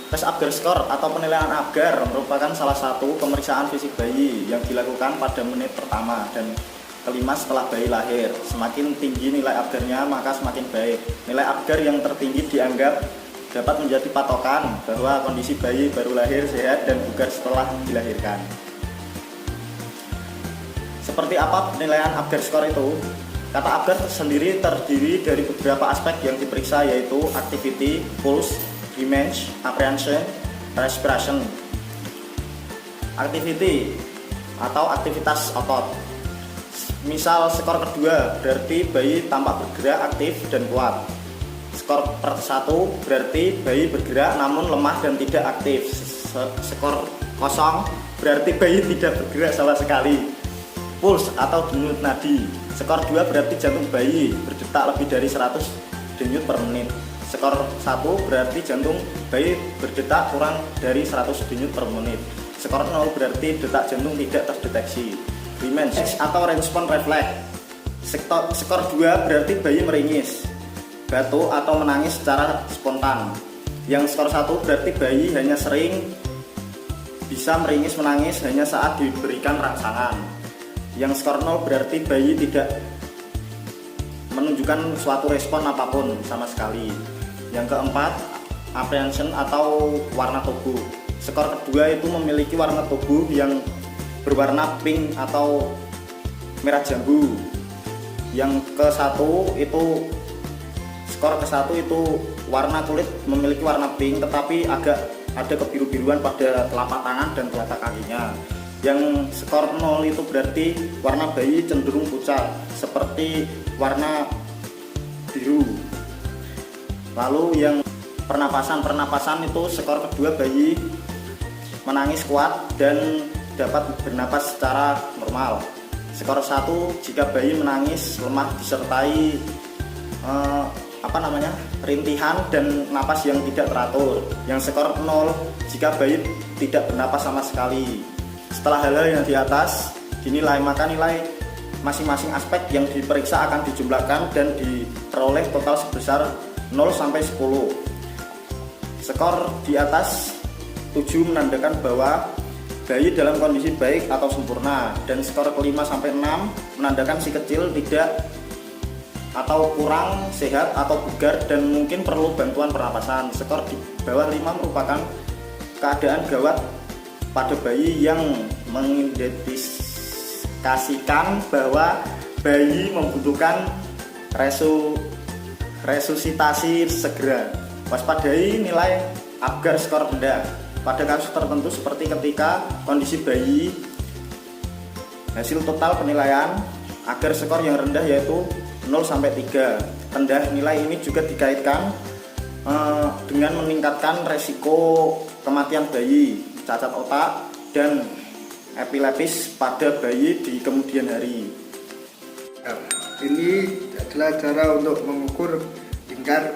Tes Apgar Score atau penilaian Apgar merupakan salah satu pemeriksaan fisik bayi yang dilakukan pada menit pertama dan kelima setelah bayi lahir. Semakin tinggi nilai Apgarnya maka semakin baik. Nilai Apgar yang tertinggi dianggap dapat menjadi patokan bahwa kondisi bayi baru lahir sehat dan bugar setelah dilahirkan. Seperti apa penilaian Apgar Score itu? Kata Apgar sendiri terdiri dari beberapa aspek yang diperiksa, yaitu activity, pulse, image, apprehension, respiration. Activity atau aktivitas otot. Misal skor kedua berarti bayi tampak bergerak, aktif dan kuat. Skor per 1 berarti bayi bergerak namun lemah dan tidak aktif. Skor kosong berarti bayi tidak bergerak sama sekali. Pulse atau denyut nadi. Skor 2 berarti jantung bayi berdetak lebih dari 100 denyut per menit. Skor 1 berarti jantung bayi berdetak kurang dari 100 denyut per menit. Skor 0 berarti detak jantung tidak terdeteksi. Image atau respon refleks. Skor 2 berarti bayi meringis, batuk atau menangis secara spontan. Yang skor 1 berarti bayi hanya sering bisa meringis menangis hanya saat diberikan rangsangan. Yang skor 0 berarti bayi tidak menunjukkan suatu respon apapun sama sekali. Yang keempat, apprehension atau warna tubuh. Skor kedua itu memiliki warna tubuh yang berwarna pink atau merah jambu. Yang ke-1 itu skor ke-1 itu warna kulit memiliki warna pink tetapi agak ada kebiru-biruan pada telapak tangan dan telapak kakinya. Yang skor 0 itu berarti warna bayi cenderung pucat seperti warna biru. Lalu yang pernapasan itu skor kedua bayi menangis kuat dan dapat bernapas secara normal. Skor 1 jika bayi menangis lemah disertai rintihan dan napas yang tidak teratur. Yang skor 0 jika bayi tidak bernapas sama sekali. Setelah hal-hal yang di atas dinilai, maka nilai masing-masing aspek yang diperiksa akan dijumlahkan dan diperoleh total sebesar 0 sampai 10. Skor di atas 7 menandakan bahwa bayi dalam kondisi baik atau sempurna, dan skor ke-5 sampai 6 menandakan si kecil tidak atau kurang sehat atau bugar dan mungkin perlu bantuan pernapasan. Skor di bawah 5 merupakan keadaan gawat pada bayi yang mengindikasikan bahwa bayi membutuhkan resusitasi segera. Waspadai nilai Apgar skor rendah pada kasus tertentu seperti ketika kondisi bayi. Hasil total penilaian Apgar skor yang rendah yaitu 0 sampai 3. Rendah nilai ini juga dikaitkan dengan meningkatkan resiko kematian bayi, cacat otak dan epilepsis pada bayi di kemudian hari. Ini adalah cara untuk mengukur lingkar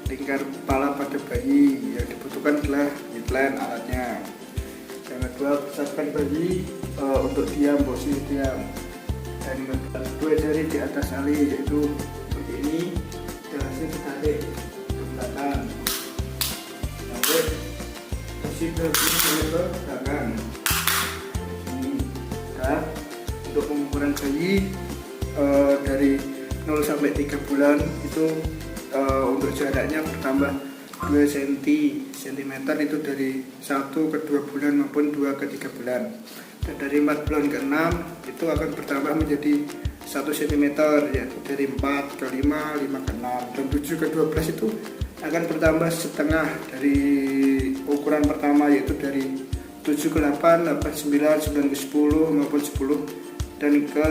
kepala pada bayi. Yang dibutuhkan adalah midline alatnya. Yang kedua, pusatkan bayi untuk diam, posisi diam. Dan dua jari di atas tali, yaitu seperti ini. Jalasnya ditarik ke belakang. Sampai posisi ke belakang. Ini. Dan untuk pengukuran bayi dari 0 sampai 3 bulan itu untuk jaraknya bertambah 2 cm itu dari 1 ke 2 bulan maupun 2 ke 3 bulan. Dan dari 4 bulan ke 6 itu akan bertambah menjadi 1 cm, yaitu dari 4 ke 5, 5 ke 6. Dan 7 ke 12 itu akan bertambah setengah dari ukuran pertama, yaitu dari 7 ke 8, 8 ke 9, 9 ke 10 maupun 10 dan ke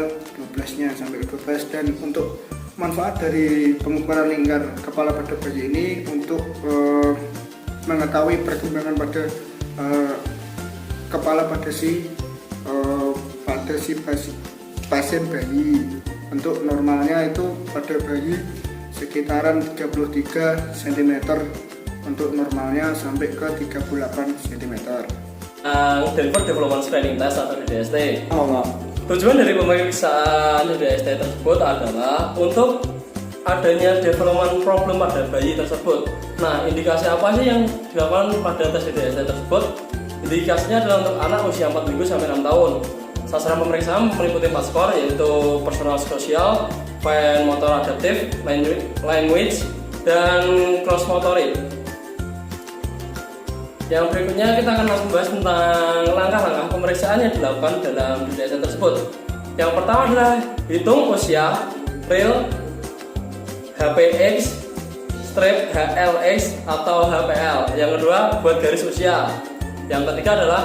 12 nya sampai ke 12. Dan untuk manfaat dari pengukuran lingkar kepala pada bayi ini untuk mengetahui perkembangan pada kepala pada si pasien bayi. Untuk normalnya itu pada bayi sekitaran 33 cm untuk normalnya sampai ke 38 cm. Denver Development Screening Test atau DDST. Tujuan dari pemeriksaan DDST tersebut adalah untuk adanya development problem pada bayi tersebut. Nah, indikasi apa sih yang dilakukan pada tes DDST tersebut? Indikasinya adalah untuk anak usia 4 minggu sampai 6 tahun. Sasaran pemeriksaan meliputi 4 skor, yaitu personal sosial, fine motor adaptif, language, dan cross motorik. Yang berikutnya kita akan langsung bahas tentang langkah-langkah pemeriksaan yang dilakukan dalam DDST tersebut. Yang pertama adalah hitung usia, real, HPX, strip HLX atau HPL. Yang kedua buat garis usia. Yang ketiga adalah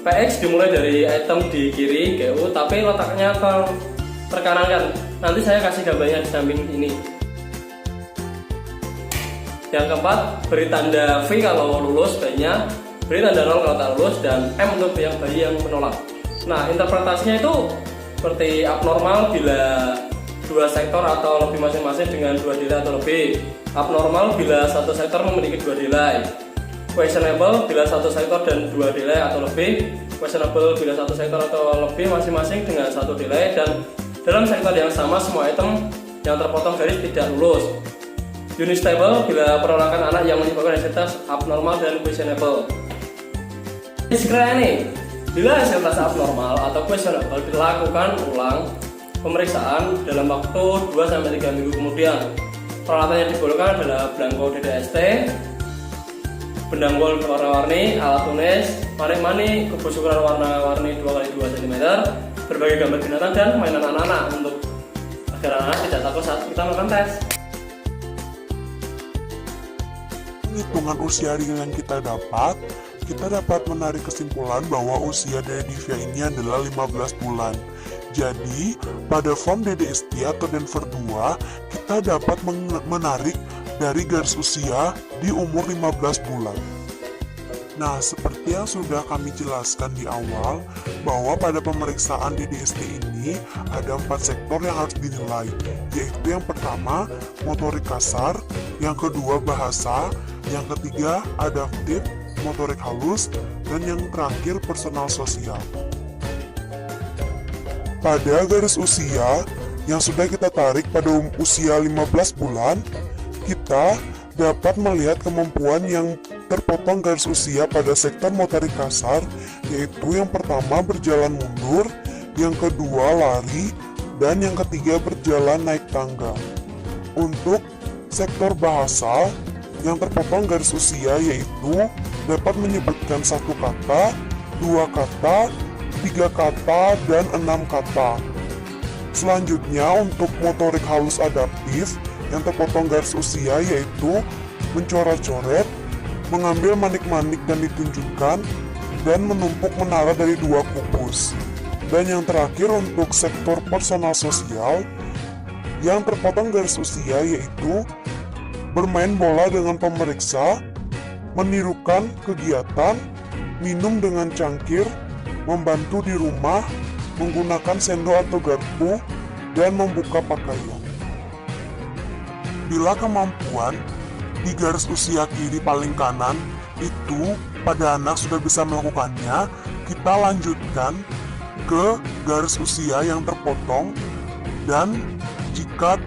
PX dimulai dari item di kiri GU tapi letaknya terkanan kan. Nanti saya kasih gambarnya di samping ini. Yang keempat beri tanda V kalau lulus bayinya, beri tanda 0 kalau tak lulus, dan M untuk yang bayi yang menolak. Nah, interpretasinya itu seperti abnormal bila 2 sektor atau lebih masing-masing dengan 2 nilai atau lebih, abnormal bila 1 sektor memiliki 2 nilai, questionable bila 1 sektor dan 2 nilai atau lebih, questionable bila 1 sektor atau lebih masing-masing dengan 1 nilai, dan dalam sektor yang sama semua item yang terpotong garis tidak lulus. Unstable bila penolakan anak yang menyebabkan hasil abnormal dan questionable. Discrete bila hasil tes abnormal atau questionable dilakukan ulang pemeriksaan dalam waktu 2-3 minggu kemudian. Peralatan yang diperlukan adalah belangko DDST, benang gol warna-warni, alat tulis, manik-manik, kubus ukuran warna-warni 2x2 cm, berbagai gambar binatang, dan mainan anak-anak untuk agar anak tidak takut saat kita melakukan tes. Hitungan usia yang kita dapat menarik kesimpulan bahwa usia dari Divya ini adalah 15 bulan. Jadi, pada form DDST atau Denver 2, kita dapat menarik dari garis usia di umur 15 bulan. Nah, seperti yang sudah kami jelaskan di awal, bahwa pada pemeriksaan DDST ini ada 4 sektor yang harus dinilai, yaitu yang pertama, motorik kasar, yang kedua, bahasa, yang ketiga, adaptif, motorik halus, dan yang terakhir, personal sosial. Pada garis usia yang sudah kita tarik pada usia 15 bulan, kita dapat melihat kemampuan yang terpotong garis usia pada sektor motorik kasar, yaitu yang pertama berjalan mundur, yang kedua lari, dan yang ketiga berjalan naik tangga. Untuk sektor bahasa, yang terpotong garis usia yaitu dapat menyebutkan 1 kata, 2 kata, 3 kata, dan 6 kata. Selanjutnya untuk motorik halus adaptif yang terpotong garis usia yaitu mencoret-coret, mengambil manik-manik dan ditunjukkan, dan menumpuk menara dari 2 kubus. Dan yang terakhir untuk sektor personal sosial yang terpotong garis usia yaitu bermain bola dengan pemeriksa, menirukan kegiatan, minum dengan cangkir, membantu di rumah, menggunakan sendok atau garpu, dan membuka pakaian. Bila kemampuan di garis usia kiri paling kanan itu pada anak sudah bisa melakukannya, kita lanjutkan ke garis usia yang terpotong, dan jika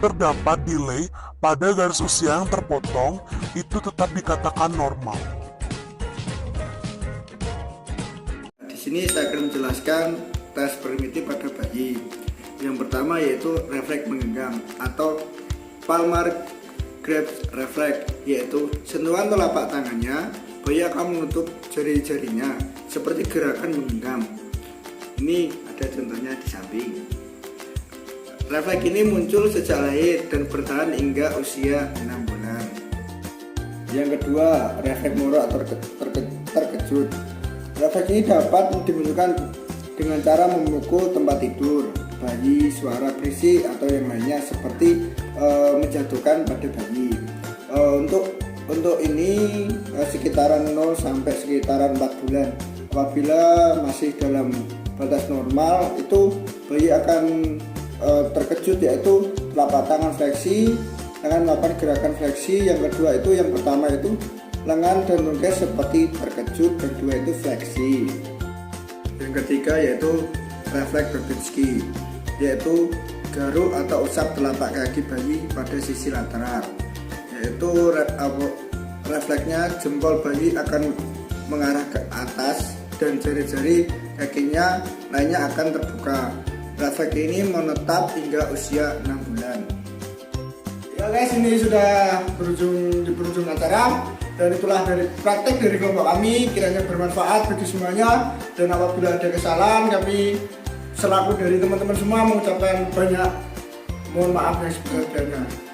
terdapat delay pada garis usia yang terpotong, itu tetap dikatakan normal. Di sini saya akan menjelaskan tes primitif pada bayi. Yang pertama yaitu refleks menggenggam atau palmar grasp refleks, yaitu sentuhan telapak tangannya, bayi akan menutup jari-jarinya seperti gerakan menggenggam. Ini ada contohnya di samping. Refleks ini muncul sejak lahir dan bertahan hingga usia 6 bulan. Yang kedua, refleks morok atau terkejut. Refleks ini dapat dimunculkan dengan cara memukul tempat tidur bayi, suara berisik atau yang lainnya seperti menjatuhkan pada bayi. Untuk ini sekitaran 0 sampai sekitaran 4 bulan. Apabila masih dalam batas normal, itu bayi akan terkejut, yaitu telapak tangan fleksi, dengan melakukan gerakan fleksi. Yang kedua itu, yang pertama itu lengan dan tungkai seperti terkejut, dan kedua itu fleksi. Yang ketiga yaitu refleks Babinski, yaitu garuk atau usap telapak kaki bayi pada sisi lateral. yaitu refleksnya jempol bayi akan mengarah ke atas dan jari-jari kakinya lainnya akan terbuka. Refleks ini menetap hingga usia 6 bulan. Ya guys, ini sudah di berujung acara, dan itulah dari praktek dari kelompok kami, kiranya bermanfaat bagi semuanya, dan apabila ada kesalahan kami selaku dari teman-teman semua mengucapkan banyak mohon maaf yang sebesar-besarnya.